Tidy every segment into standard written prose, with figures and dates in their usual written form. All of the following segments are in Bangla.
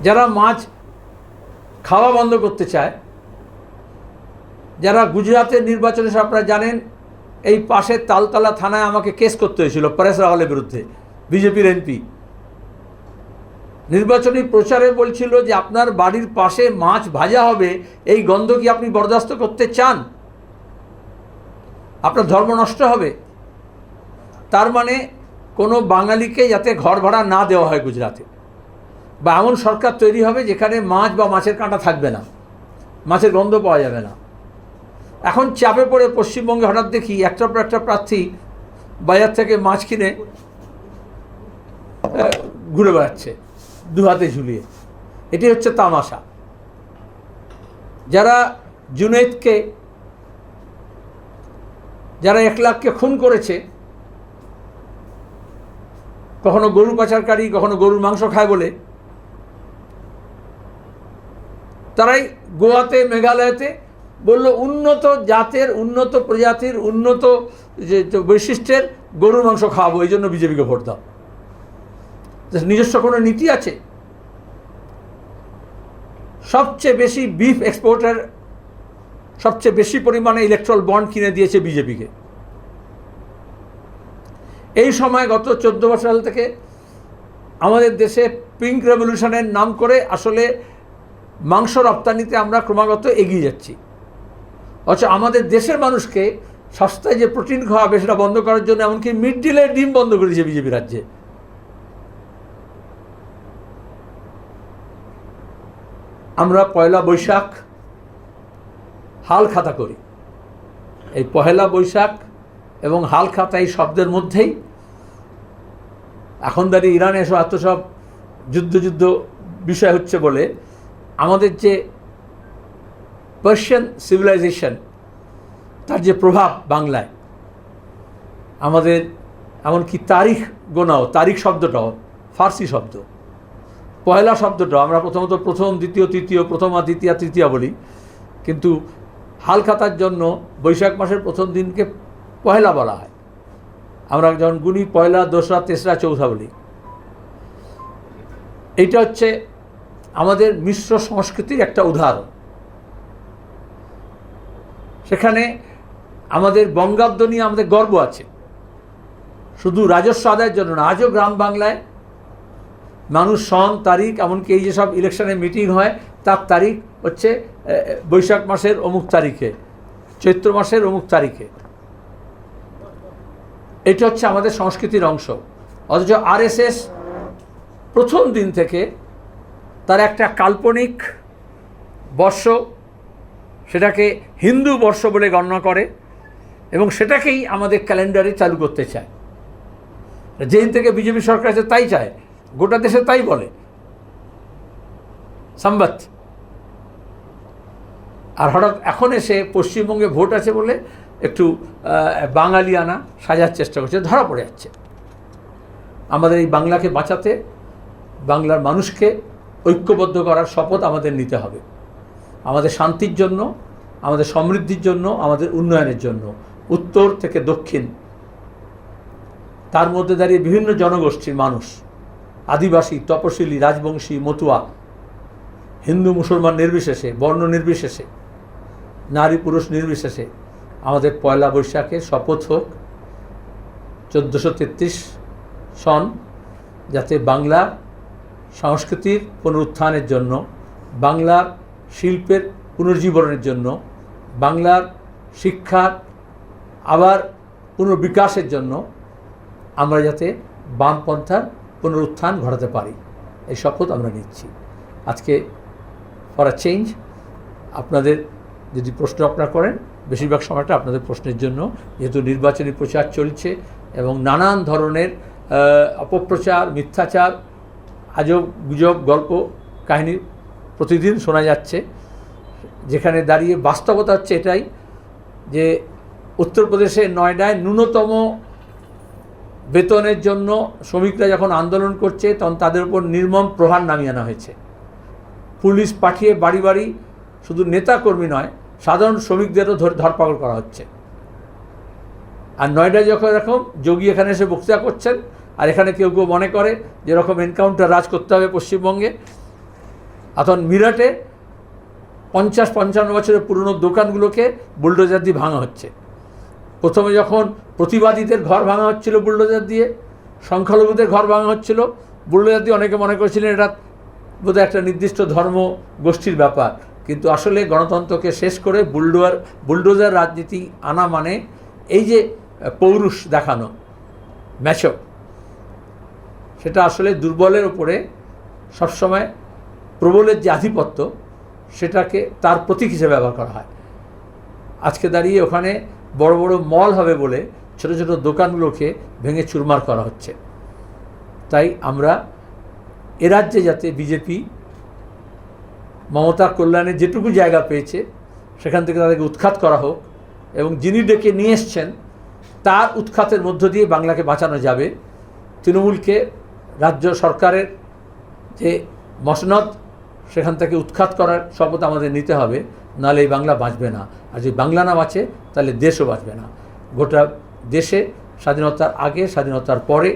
যারা মাছ খাওয়া বন্ধ করতে চায়, যারা গুজরাতের নির্বাচনে আপনারা জানেন এই পাশের তালতলা থানায় আমাকে কেস করতে হয়েছিল পরেশ রাওয়ালের বিরুদ্ধে, বিজেপির এমপি। নির্বাচনী প্রচারে বলছিল যে আপনার বাড়ির পাশে মাছ ভাজা হবে, এই গন্ধ কি আপনি বরদাস্ত করতে চান? আপনার ধর্ম নষ্ট হবে। তার মানে কোনো বাঙালিকে যাতে ঘর ভাড়া না দেওয়া হয় গুজরাতে, বা এমন সরকার তৈরি হবে যেখানে মাছ বা মাছের কাঁটা থাকবে না, মাছের গন্ধ পাওয়া যাবে না। এখন চাপে পড়ে পশ্চিমবঙ্গে হঠাৎ দেখি একটার পর একটা প্রার্থী বাজার থেকে মাছ কিনে ঘুরে বেড়াচ্ছে দু হাতে ঝুলিয়ে। এটি হচ্ছে তামাশা। যারা জুনেদকে, যারা 1 লাখকে খুন করেছে, কখনো গরু পাচারকারী, কখনো গরুর মাংস খায় বলে, তারাই গোয়াতে, মেঘালয়তে বলল উন্নত জাতের, উন্নত প্রজাতির, উন্নত যে বৈশিষ্ট্যের গরুর মাংস খাওয়াবো, এই জন্য বিজেপিকে ভোট দাও। নিজস্ব কোনো নীতি আছে? সবচেয়ে বেশি বিফ এক্সপোর্টার, সবচেয়ে বেশি পরিমাণে ইলেকট্রাল বন্ড কিনে দিয়েছে বিজেপিকে। এই সময় গত 14 বছর সাল থেকে আমাদের দেশে পিঙ্ক রেভলিউশনের নাম করে আসলে মাংস রপ্তানিতে আমরা ক্রমাগত এগিয়ে যাচ্ছি। অথচ আমাদের দেশের মানুষকে সস্তায় যে প্রোটিন খাওয়াবে সেটা বন্ধ করার জন্য এমনকি মিড ডিলের ডিম বন্ধ করেছে বিজেপি রাজ্যে। আমরা পয়লা বৈশাখ হাল খাতা করি। এই পহেলা বৈশাখ এবং হাল খাতা এই শব্দের মধ্যেই এখন দাঁড়িয়ে ইরানে এসব এত সব যুদ্ধ বিষয় হচ্ছে বলে আমাদের যে পার্সিয়ান সিভিলাইজেশন, তার যে প্রভাব বাংলায়, আমাদের এমনকি তারিখ গোনাও, তারিখ শব্দটাও ফার্সি শব্দ, পয়লা শব্দটাও আমরা প্রথমত প্রথম, দ্বিতীয়, তৃতীয়, প্রথমা, দ্বিতীয়া, তৃতীয়া বলি, কিন্তু হাল খাতার জন্য বৈশাখ মাসের প্রথম দিনকে পয়লা বলা হয়। আমরা যখন গুনি পয়লা, দোসরা, তেসরা, চৌথা বলি। এইটা হচ্ছে আমাদের মিশ্র সংস্কৃতির একটা উদাহরণ। সেখানে আমাদের বঙ্গাব্দ নিয়ে আমাদের গর্ব আছে, শুধু রাজস্ব আদায়ের জন্য না। আজও গ্রাম বাংলায় মানুষ সন, তারিখ, এমনকি এই যেসব ইলেকশনে মিটিং হয় তার তারিখ হচ্ছে বৈশাখ মাসের অমুক তারিখে, চৈত্র মাসের অমুক তারিখে। এটা হচ্ছে আমাদের সংস্কৃতির অংশ। অথচ আরএসএস প্রথম দিন থেকে তার একটা কাল্পনিক বর্ষ, সেটাকে হিন্দু বর্ষ বলে গণনা করে এবং সেটাকেই আমাদের ক্যালেন্ডারে চালু করতে চায়। যেদিন থেকে বিজেপি সরকার আছে তাই চায়, গোটা দেশে তাই বলে সম্বত। আর হঠাৎ এখন এসে পশ্চিমবঙ্গে ভোট আছে বলে একটু বাঙালিয়ানা সাজার চেষ্টা করছে, ধরা পড়ে যাচ্ছে। আমাদের এই বাংলাকে বাঁচাতে, বাংলার মানুষকে ঐক্যবদ্ধ করার শপথ আমাদের নিতে হবে, আমাদের শান্তির জন্য, আমাদের সমৃদ্ধির জন্য, আমাদের উন্নয়নের জন্য, উত্তর থেকে দক্ষিণ, তার মধ্যে দাঁড়িয়ে বিভিন্ন জনগোষ্ঠীর মানুষ, আদিবাসী, তপশিলি, রাজবংশী, মতুয়া, হিন্দু মুসলমান নির্বিশেষে, বর্ণ নির্বিশেষে, নারী পুরুষ নির্বিশেষে আমাদের পয়লা বৈশাখে শপথ হোক 1433 সন, যাতে বাংলা সংস্কৃতির পুনরুত্থানের জন্য, বাংলার শিল্পের পুনর্জীবনের জন্য, বাংলার শিক্ষার আবার পুনর্বিকাশের জন্য আমরা যাতে বামপন্থার পুনরুত্থান ঘটাতে পারি, এই শপথ আমরা নিচ্ছি আজকে। ফর আ চেঞ্জ আপনাদের যদি প্রশ্ন আপনারা করেন, বেশিরভাগ সময়টা আপনাদের প্রশ্নের জন্য, যেহেতু নির্বাচনী প্রচার চলছে এবং নানান ধরনের অপপ্রচার, মিথ্যাচার, আজব গুজব, গল্প কাহিনী প্রতিদিন শোনা যাচ্ছে, যেখানে দাঁড়িয়ে বাস্তবতা হচ্ছে এটাই যে উত্তরপ্রদেশের নয়ডায় ন্যূনতম বেতনের জন্য শ্রমিকরা যখন আন্দোলন করছে তখন তাদের উপর নির্মম প্রহার নামিয়ে আনা হয়েছে। পুলিশ পাঠিয়ে বাড়ি বাড়ি শুধু নেতাকর্মী নয়, সাধারণ শ্রমিকদেরও ধরপাকড় করা হচ্ছে। আর নয়ডায় যখন এরকম যোগী এখানে এসে বক্তৃতা করছেন, আর এখানে কেউ কেউ মনে করে যেরকম এনকাউন্টার রাজ করতে হবে পশ্চিমবঙ্গে, এখন মিরাটে 50-55 বছরের পুরনো দোকানগুলোকে বুলডোজার দিয়ে ভাঙা হচ্ছে। প্রথমে যখন প্রতিবাদীদের ঘর ভাঙা হচ্ছিল বুলডোজার দিয়ে, সংখ্যালঘুদের ঘর ভাঙা হচ্ছিল বুলডোজার দিয়ে, অনেকে মনে করেছিলেন এটা বোধহয় একটা নির্দিষ্ট ধর্ম গোষ্ঠীর ব্যাপার, কিন্তু আসলে গণতন্ত্রকে শেষ করে বুলডোজার রাজনীতি আনা মানে এই যে পৌরুষ দেখানো, ম্যাচো, সেটা আসলে দুর্বলের উপরে সবসময় প্রবলের যে আধিপত্য সেটাকে তার প্রতীক হিসেবে ব্যবহার করা হয়। আজকে দাঁড়িয়ে ওখানে বড় বড় মল হবে বলে ছোট ছোট দোকানগুলোকে ভেঙে চুরমার করা হচ্ছে। তাই আমরা এ রাজ্যে যাতে বিজেপি মমতার কল্যাণে যেটুকু জায়গা পেয়েছে সেখান থেকে তাদেরকে উৎখাত করা হোক, এবং যিনি ডেকে নিয়ে এসছেন তার উৎখাতের মধ্য দিয়ে বাংলাকে বাঁচানো যাবে। তৃণমূলকে রাজ্য সরকারের যে মসনদ সেখান থেকে উৎখাত করার শপথ আমাদের নিতে হবে, নাহলে এই বাংলা বাঁচবে না। আর যদি বাংলা না বাঁচে তাহলে দেশও বাঁচবে না। গোটা দেশে স্বাধীনতার আগে, স্বাধীনতার পরে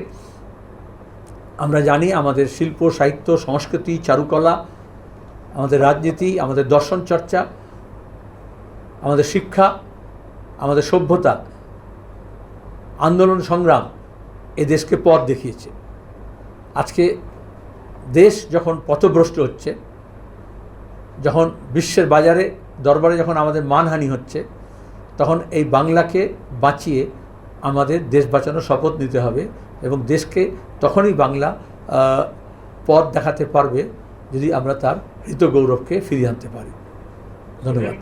আমরা জানি আমাদের শিল্প, সাহিত্য, সংস্কৃতি, চারুকলা, আমাদের রাজনীতি, আমাদের দর্শন চর্চা, আমাদের শিক্ষা, আমাদের সভ্যতা, আন্দোলন সংগ্রাম এ দেশকে পথ দেখিয়েছে। আজকে দেশ যখন পথভ্রষ্ট হচ্ছে, যখন বিশ্বের বাজারে দরবারে যখন আমাদের মানহানি হচ্ছে, তখন এই বাংলাকে বাঁচিয়ে আমাদের দেশ বাঁচানোর শপথ নিতে হবে, এবং দেশকে তখনই বাংলা পথ দেখাতে পারবে যদি আমরা তার হৃত গৌরবকে ফিরিয়ে আনতে পারি। ধন্যবাদ।